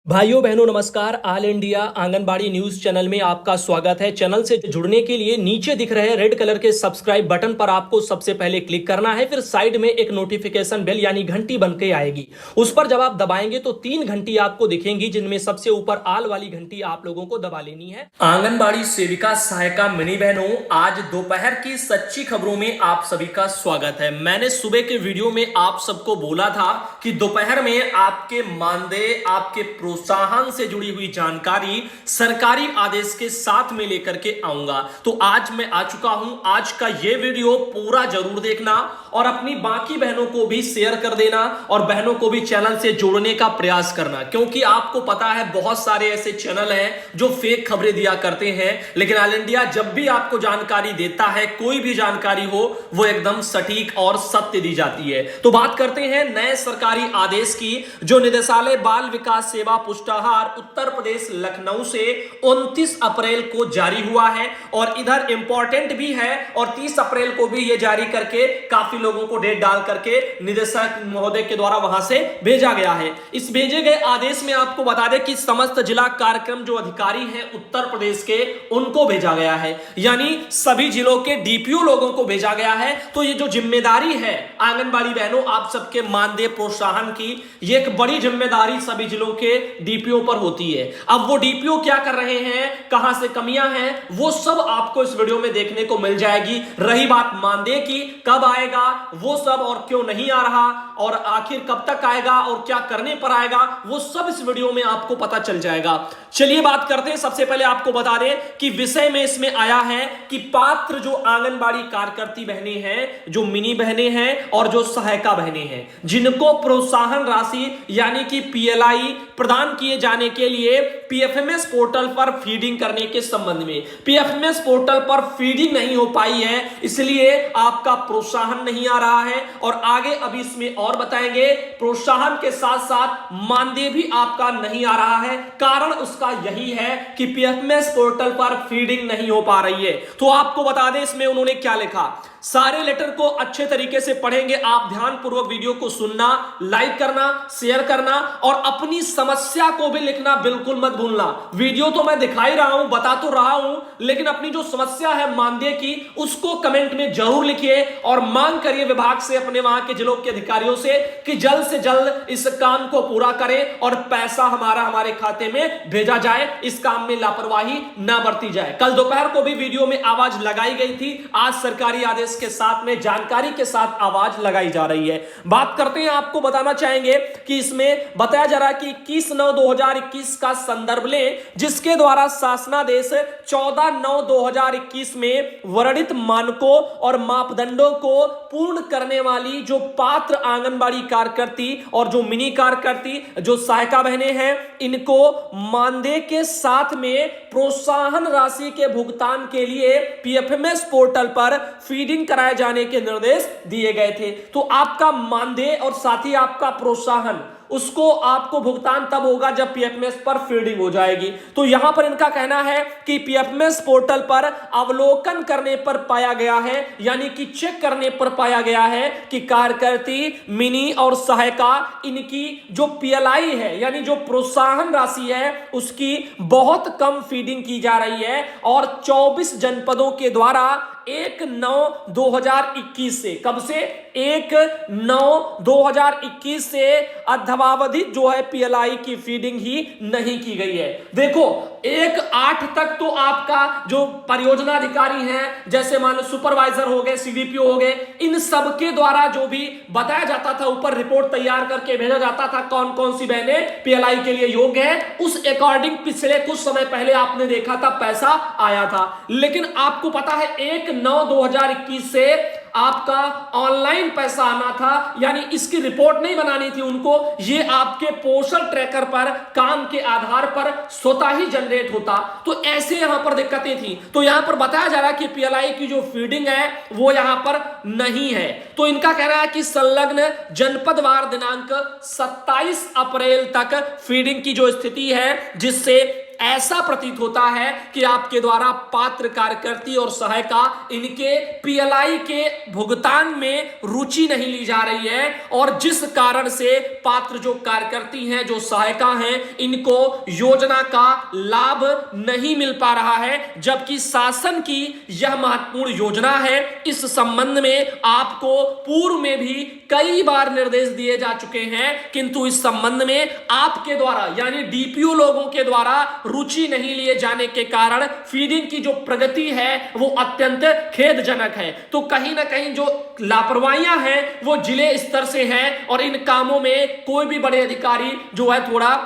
भाइयों बहनों नमस्कार। All India anganwadi news channel में आपका स्वागत है। चैनल से जुड़ने के लिए नीचे दिख रहे रेड कलर के सब्सक्राइब बटन पर आपको सबसे पहले क्लिक करना है। फिर साइड में एक नोटिफिकेशन बेल यानी घंटी बन के आएगी, उस पर जब आप दबाएंगे तो 3 घंटी आपको दिखेंगी, जिनमें सबसे ऊपर आल वाली घंटी आप लोगों को दबा लेनी है। आंगनबाड़ी सेविका सहायिका मिनी बहनों, आज दोपहर की सच्ची खबरों में आप सभी का स्वागत है। मैंने सुबह के वीडियो में आप सबको बोला था कि दोपहर में आपके मानदेय, आपके प्रोत्साहन से जुड़ी हुई जानकारी सरकारी आदेश के साथ में लेकर के आऊंगा। तो आज मैं आ चुका हूं। आज का यह वीडियो पूरा जरूर देखना और अपनी बाकी बहनों को भी शेयर कर देना और बहनों को भी चैनल से जोड़ने का प्रयास करना, क्योंकि आपको पता है बहुत सारे ऐसे चैनल हैं जो फेक खबरें दिया करते हैं, लेकिन ऑल इंडिया जब भी आपको जानकारी देता है, कोई भी जानकारी हो, वो एकदम सटीक और सत्य दी जाती है। तो बात करते हैं नए सरकारी आदेश की, जो निदेशालय बाल विकास सेवा पुष्टाहार उत्तर प्रदेश लखनऊ से 29 अप्रैल को जारी हुआ है। और इधर इंपॉर्टेंट भी है, और 30 अप्रैल को भी यह जारी करके काफी लोगों को डेट डाल करके निदेशक महोदय के द्वारा वहां से भेजा गया है। इस भेजे गए आदेश में आपको बता दें कि समस्त जिला कार्यक्रम जो अधिकारी हैं उत्तर प्रदेश के, उनको भेजा गया है, यानी सभी जिलों के डीपीओ लोगों को भेजा गया है। तो ये जो जिम्मेदारी है आंगनबाड़ी बहनों, आप सबके मानदेय प्रोत्साहन की, ये एक बड़ी जिम्मेदारी सभी जिलों के डीपीओ पर होती है। अब वो डीपीओ क्या कर रहे हैं, कहां से कमियां हैं, वो सब आपको इस वीडियो में देखने को मिल जाएगी। रही बात मानदेय की, कब आएगा वो सब, और क्यों नहीं आ रहा, और आखिर कब तक आएगा और क्या करने पर आएगा, वो सब इस वीडियो में आपको पता चल जाएगा। चलिए बात करते हैं। सबसे पहले आपको बता दें कि विषय में इसमें आया है कि पात्र जो आंगनबाड़ी कार्यकर्ती बहनें हैं, जो मिनी बहनें हैं और जो सहायिका बहनें हैं, जिनको प्रोत्साहन राशि यानी कि पीएलआई प्रदान किए जाने के लिए पीएफएमएस पोर्टल पर फीडिंग करने के संबंध में पीएफएमएस पोर्टल पर फीडिंग नहीं हो पाई है, इसलिए आपका प्रोत्साहन नहीं आ रहा है। और आगे अभी इसमें और बताएंगे, प्रोत्साहन के साथ साथ मानदेय भी आपका नहीं आ रहा है। कारण उसका यही है कि पीएफएमएस पोर्टल पर फीडिंग नहीं हो पा रही है। तो आपको बता दें इसमें उन्होंने क्या लिखा। सारे लेटर को अच्छे तरीके से पढ़ेंगे आप, ध्यानपूर्वक वीडियो को सुनना, लाइक करना, शेयर करना और अपनी समस्या को भी लिखना बिल्कुल मत भूलना। वीडियो तो मैं दिखा ही रहा हूं, बता तो रहा हूं, लेकिन अपनी जो समस्या है मानदेय की, उसको कमेंट में जरूर लिखिए और मांग करिए विभाग से, अपने वहां के जिलों के अधिकारियों से, कि जल्द से जल्द इस काम को पूरा करें और पैसा हमारे खाते में भेजा जाए। इस काम में लापरवाही ना बरती जाए। कल दोपहर को भी वीडियो में आवाज लगाई गई थी, आज सरकारी आदेश के साथ में जानकारी के साथ आवाज लगाई जा रही है। बात करते हैं, आपको बताना चाहेंगे कि इसमें बताया जा रहा है कि 21/9/2021 का संदर्भ लें, जिसके द्वारा शासनादेश 14/9/2021 में वर्णित मानकों और मापदंडों को पूर्ण करने वाली जो पात्र आंगनबाड़ी कार्यकर्ती और जो मिनी कार्यकर्ती, जो सहायिका बहनें हैं, इनको मानदेय के साथ में प्रोत्साहन राशि के भुगतान के लिए पीएफएमएस पोर्टल पर फीडिंग कराए जाने के निर्देश दिए गए थे। तो आपका मानदेय और साथ ही आपका प्रोत्साहन, उसको आपको भुगतान तब होगा जब पीएफएमएस पर फीडिंग हो जाएगी। तो यहां पर इनका कहना है कि पीएफएमएस पोर्टल पर अवलोकन करने पर पाया गया है, यानी कि चेक करने पर पाया गया है कि कार्यकर्ती, मिनी और सहायिका, इनकी जो पीएलआई है यानी जो प्रोत्साहन राशि है, उसकी बहुत कम फीडिंग की जा रही है। और 24 जनपदों के द्वारा 1/9/2021 से, कब से, 1/9/2021 से अद्यवावधित जो है पीएलआई की फीडिंग ही नहीं की गई है। देखो 1/8 तक तो आपका जो परियोजना अधिकारी हैं, जैसे मान लो सुपरवाइजर हो गए, सीडीपीओ हो गए, इन सबके द्वारा जो भी बताया जाता था, ऊपर रिपोर्ट तैयार करके भेजा जाता था कौन कौन सी बहनें पीएलआई के लिए योग्य है, उस अकॉर्डिंग पिछले कुछ समय पहले आपने देखा था पैसा आया था। लेकिन आपको पता है 1/9/2021 से आपका ऑनलाइन पैसा आना था, यानी इसकी रिपोर्ट नहीं बनानी थी उनको, ये आपके पोर्टल ट्रैकर पर काम के आधार पर स्वतः ही जनरेट होता। तो ऐसे यहां पर दिक्कतें थी। तो यहां पर बताया जा रहा है कि पीएलआई की जो फीडिंग है वो यहां पर नहीं है। तो इनका कहना है कि संलग्न जनपदवार दिनांक 27 अप्रैल तक फीडिंग की जो स्थिति है, जिससे ऐसा प्रतीत होता है कि आपके द्वारा पात्र कार्यकर्ती और सहायिका इनके पीएलआई के भुगतान में रुचि नहीं ली जा रही है, और जिस कारण से पात्र जो कार्यकर्ती हैं, जो सहायिका हैं, इनको योजना का लाभ नहीं मिल पा रहा है, जबकि शासन की यह महत्वपूर्ण योजना है। इस संबंध में आपको पूर्व में भी कई बार निर्देश दिए जा चुके हैं, किंतु इस संबंध में आपके द्वारा यानी डीपीओ लोगों के द्वारा रुचि नहीं लिए जाने के कारण फीडिंग की जो प्रगति है वो अत्यंत खेदजनक है। तो कहीं ना कहीं जो लापरवाहियां हैं वो जिले स्तर से हैं, और इन कामों में कोई भी बड़े अधिकारी जो है थोड़ा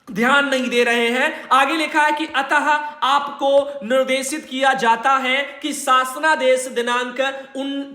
ध्यान नहीं दे रहे हैं। आगे लिखा है कि अतः आपको निर्देशित किया जाता है कि शासनादेश दिनांक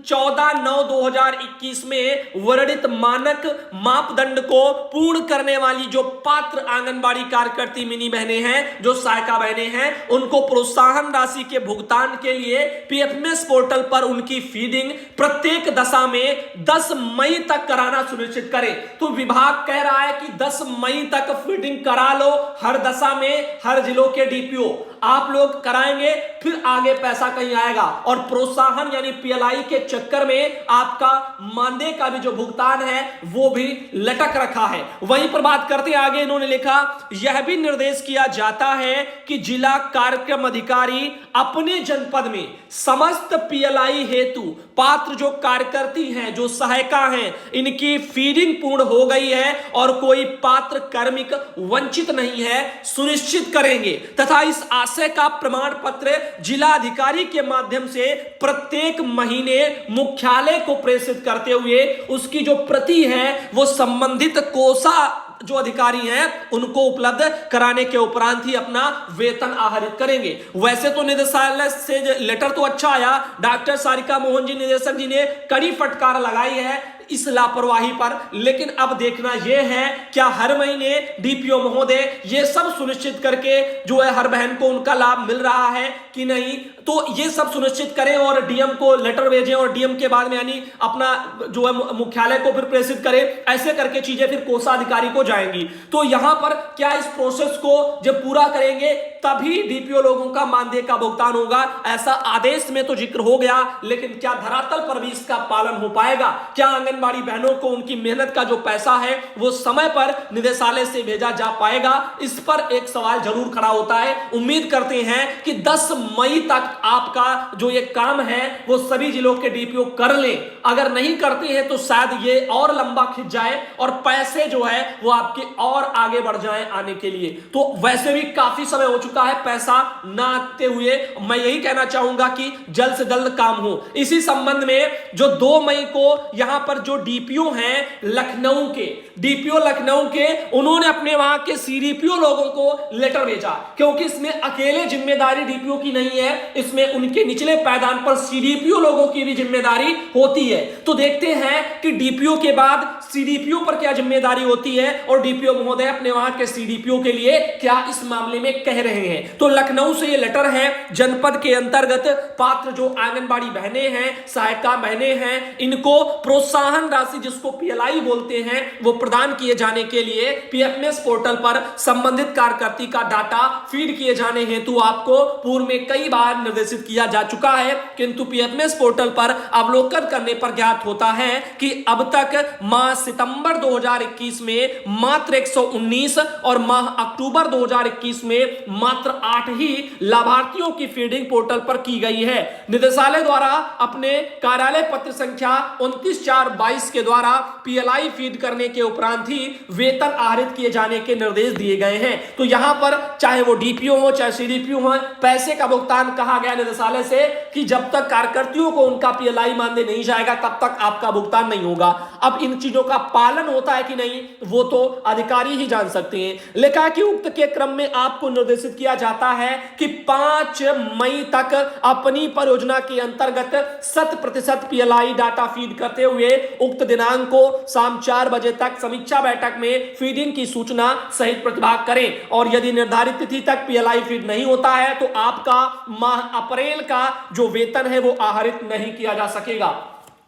14/9/2021 में वर्णित मानक मापदंड को पूर्ण करने वाली जो पात्र आंगनबाड़ी कार्यकर्ती मिनी बहनें हैं, जो सहायिका बहनें हैं, उनको प्रोत्साहन राशि के भुगतान के लिए पीएफएमएस पोर्टल पर उनकी फीडिंग प्रत्येक दशा में 10 मई तक कराना सुनिश्चित करें। तो विभाग कह रहा है कि 10 मई तक फीडिंग करा लो, हर दशा में हर जिलों के डीपीओ आप लोग कराएंगे, फिर आगे पैसा कहीं आएगा, और प्रोत्साहन यानी पीएलआई के चक्कर में आपका मानदेय का भी जो भुगतान है वो भी लटक रखा है। वहीं पर बात करते आगे, इन्होंने लिखा यह भी निर्देश किया जाता है कि जिला कार्यक्रम अधिकारी अपने जनपद में समस्त पीएलआई हेतु पात्र जो कार्यकर्ती हैं, जो सहायिका हैं, इनकी फीडिंग पूर्ण हो गई है और कोई पात्र कार्मिक वंचित नहीं है, सुनिश्चित करेंगे, तथा इस आशय का प्रमाण पत्र जिला अधिकारी के माध्यम से प्रत्येक महीने मुख्यालय को प्रेषित करते हुए उसकी जो प्रति है वो संबंधित कोषा जो अधिकारी हैं उनको उपलब्ध कराने के उपरांत ही अपना वेतन आहरित करेंगे। वैसे तो निदेशालय से लेटर तो अच्छा आया, डॉक्टर सारिका मोहन जी निदेशक जी ने कड़ी फटकार लगाई है इस लापरवाही पर, लेकिन अब देखना यह है क्या हर महीने डीपीओ महोदय ये सब सुनिश्चित करके जो है हर बहन को उनका लाभ मिल रहा है कि नहीं, तो ये सब सुनिश्चित करें और डीएम को लेटर भेजें, और डीएम के बाद में यानी अपना जो है मुख्यालय को फिर प्रेषित करें। ऐसे करके चीजें फिर कोषाधिकारी को जाएंगी। तो यहां पर क्या इस प्रोसेस को जब पूरा करेंगे तभी डीपीओ लोगों का मानदेय का भुगतान होगा, ऐसा आदेश में तो जिक्र हो गया, लेकिन क्या धरातल पर भी इसका पालन हो पाएगा? क्या आंगनबाड़ी बहनों को उनकी मेहनत का जो पैसा है वो समय पर निदेशालय से भेजा जा पाएगा? इस पर एक सवाल जरूर खड़ा होता है। उम्मीद करते हैं कि 10 मई तक आपका जो ये काम है वो सभी जिलों के डीपीओ कर लें। अगर नहीं करते हैं तो शायद ये और लंबा खिंच जाए और पैसे जो है वो आपके और आगे बढ़ जाएं आने के लिए। तो वैसे भी काफी समय हो चुका है पैसा ना आते हुए, मैं यही कहना चाहूंगा कि जल्द से जल्द काम हो। इसी संबंध में जो 2 मई को यहां पर जो डीपीओ हैं लखनऊ के, डीपीओ लखनऊ के, उन्होंने अपने वहां के सीडीपीओ लोगों को लेटर भेजा, क्योंकि इसमें अकेले जिम्मेदारी डीपीओ की नहीं है, इसमें उनके निचले पायदान पर सीडीपीओ लोगों की भी जिम्मेदारी होती है। तो देखते हैं कि डीपीओ के बाद सीडीपीओ पर क्या जिम्मेदारी होती है और डीपीओ महोदय अपने वहां के सीडीपीओ के लिए क्या इस मामले में कह रहे हैं। तो लखनऊ से ये लेटर है, जनपद के अंतर्गत पात्र जो आंगनबाड़ी बहनें हैं, सहायिका बहनें हैं, इनको प्रोत्साहन राशि जिसको पीएलआई बोलते हैं वो प्रदान किए जाने के लिए पीएफएमएस पोर्टल पर संबंधित कार्यकर्ती का डाटा फीड किए जाने हेतु आपको पूर्व में कई बार निर्देशित किया जा चुका है, किंतु पीएफएमएस पोर्टल पर अवलोकन करने पर ज्ञात होता है कि अब तक माह सितंबर 2021 में मात्र 119 और माह अक्टूबर 2021 में मात्र 8 ही लाभार्थियों की फीडिंग पोर्टल पर की गई है। निदेशालय द्वारा अपने कार्यालय पत्र संख्या 29/4/22 के द्वारा पीएलआई फीड करने के उपरांत ही वेतन आहरित किए जाने के निर्देश दिए गए हैं। तो यहां पर चाहे वो डीपीओ हो चाहे सीडीपीओ हो, पैसे का भुगतान कहा गया निदेशालय से कि जब तक कार्यकर्तियों को उनका पीएलआई मानदेय नहीं जाएगा तब तक आपका भुगतान नहीं होगा। अब इन चीजों का पालन होता है कि नहीं वो तो अधिकारी ही जान सकते हैं। लिखा कि उक्त के क्रम में आपको निर्देशित किया जाता है कि 5 मई तक अपनी परियोजना के अंतर्गत 100% पीएलआई डाटा फीड करते हुए उक्त दिनांक को शाम 4 बजे तक समीक्षा बैठक में फीडिंग की सूचना सहित प्रतिभाग करें, और यदि निर्धारित तिथि तक पीएलआई फीड नहीं होता है तो आपका माह अप्रैल का जो वेतन है वो आहरित नहीं किया जा सकेगा।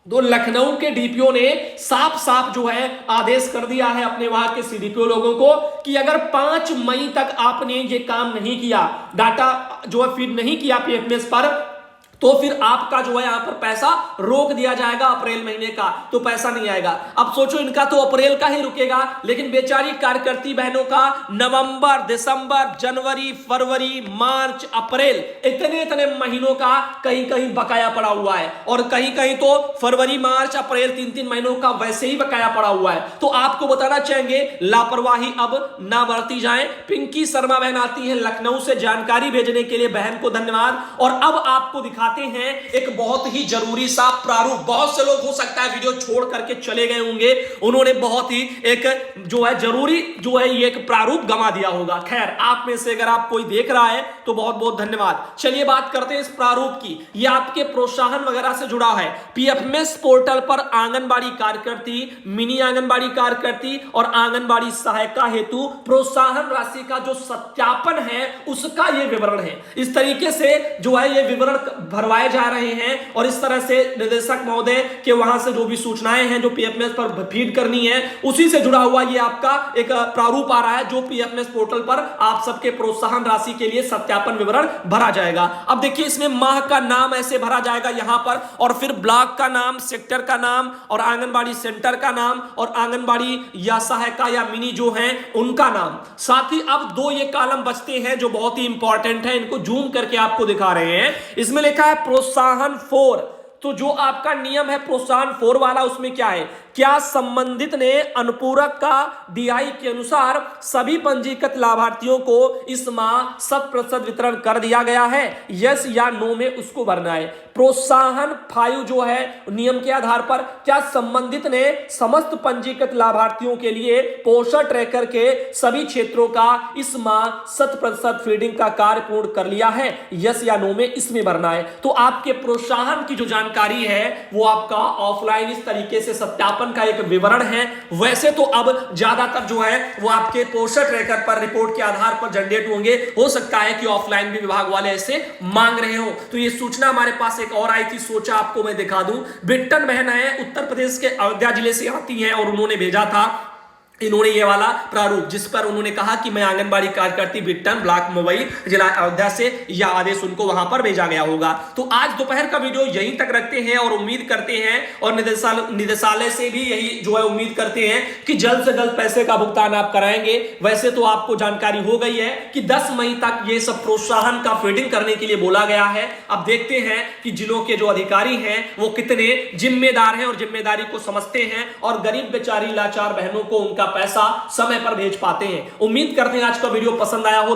तो लखनऊ के डीपीओ ने साफ साफ जो है आदेश कर दिया है अपने वहां के सीडीपीओ लोगों को कि अगर 5 मई तक आपने ये काम नहीं किया, डाटा जो है फीड नहीं किया पीएफएमएस पर, तो फिर आपका जो है यहां पर पैसा रोक दिया जाएगा अप्रैल महीने का, तो पैसा नहीं आएगा। अब सोचो इनका तो अप्रैल का ही रुकेगा, लेकिन बेचारी कार्यकर्ती बहनों का नवंबर, दिसंबर, जनवरी, फरवरी, मार्च, अप्रैल, इतने इतने महीनों का कहीं कहीं बकाया पड़ा हुआ है, और कहीं कहीं तो फरवरी, मार्च, अप्रैल 3-3 महीनों का वैसे ही बकाया पड़ा हुआ है। तो आपको बताना चाहेंगे लापरवाही अब ना बरती जाए। पिंकी शर्मा बहन आती है लखनऊ से जानकारी भेजने के लिए, बहन को धन्यवाद। और अब आपको दिखाते हैं एक बहुत ही जरूरी सा प्रारूप। बहुत से लोग हो सकता है वीडियो छोड़ करके चले गए होंगे, उन्होंने बहुत ही एक जो है जरूरी जो है ये एक प्रारूप गंवा दिया होगा। खैर, आप में से अगर आप कोई देख रहा है तो बहुत बहुत धन्यवाद। चलिए बात करते हैं इस प्रारूप की। ये आपके प्रोत्साहन वगैरह से जुड़ा है। पीएफएमएस पोर्टल पर आंगनबाड़ी कार्यकर्ती, मिनी आंगनबाड़ी कार्यकर्ती और आंगनबाड़ी सहायिका हेतु प्रोत्साहन राशि का जो सत्यापन है उसका ये विवरण है। इस तरीके से जो है ये विवरण भरवाए जा रहे हैं, और इस तरह से निदेशक महोदय के वहां से जो भी सूचनाएं हैं जो पीएफएमएस पर फीड करनी है उसी से जुड़ा हुआ ये आपका एक प्रारूप आ रहा है, जो पीएफएमएस पोर्टल पर आप सबके प्रोत्साहन राशि के लिए सत्यापन विवरण भरा जाएगा। अब देखिए इसमें माह का नाम ऐसे भरा जाएगा यहां पर, और फिर ब्लॉक का नाम, सेक्टर का नाम, और आंगनबाड़ी सेंटर का नाम, और आंगनबाड़ी या सहायिका या मिनी जो है उनका नाम। साथ ही अब 2 ये कॉलम बचते हैं जो बहुत ही इंपॉर्टेंट है, इनको जूम करके आपको दिखा रहे हैं। इसमें लिखा है प्रोत्साहन 4। तो जो आपका नियम है प्रोत्साहन 4 वाला, उसमें क्या है, क्या संबंधित ने अनुपूरक का डीआई के अनुसार सभी पंजीकृत लाभार्थियों को इस माह 100% वितरण कर दिया गया है, यस या नो में उसको भरना है। प्रोत्साहन 5 जो है नियम के आधार पर, क्या संबंधित ने समस्त पंजीकृत लाभार्थियों के लिए पोषण ट्रैकर के सभी क्षेत्रों का इस माह 100% फीडिंग का कार्य पूर्ण कर लिया है, यस या नो में इसमें भरना है। तो आपके प्रोत्साहन की जो जानकारी है वो आपका ऑफलाइन इस तरीके से सत्यापन का एक विवरण है। वैसे तो अब ज्यादातर जो है वो आपके पोषण ट्रैकर पर रिपोर्ट के आधार पर जनरेट होंगे, हो सकता है कि ऑफलाइन भी विभाग वाले ऐसे मांग रहे हो। तो ये सूचना हमारे पास एक और आई थी, सोचा आपको मैं दिखा दूं। बिट्टन बहन है, उत्तर प्रदेश के अयोध्या जिले से आती है, और उन्होंने भेजा था इन्होंने ये वाला प्रारूप, जिस पर उन्होंने कहा कि मैं आंगनबाड़ी कार्यकर्ती बिट्टन, ब्लॉक मुंबई, जिला अयोध्या से, यह आदेश उनको वहां पर भेजा गया होगा। तो आज दोपहर का वीडियो यहीं तक रखते हैं, और उम्मीद करते हैं और निदेशालय से भी यही जो है उम्मीद करते हैं कि जल्द से जल्द पैसे का भुगतान आप कराएंगे। वैसे तो आपको जानकारी हो गई है कि 10 मई तक ये सब प्रोत्साहन का फीडिंग करने के लिए बोला गया है। अब देखते हैं कि जिलों के जो अधिकारी हैं वो कितने जिम्मेदार हैं और जिम्मेदारी को समझते हैं, और गरीब बेचारी लाचार बहनों को उनका पैसा समय पर भेज पाते हैं। उम्मीद करते हैं आज का वीडियो पसंद आया हो।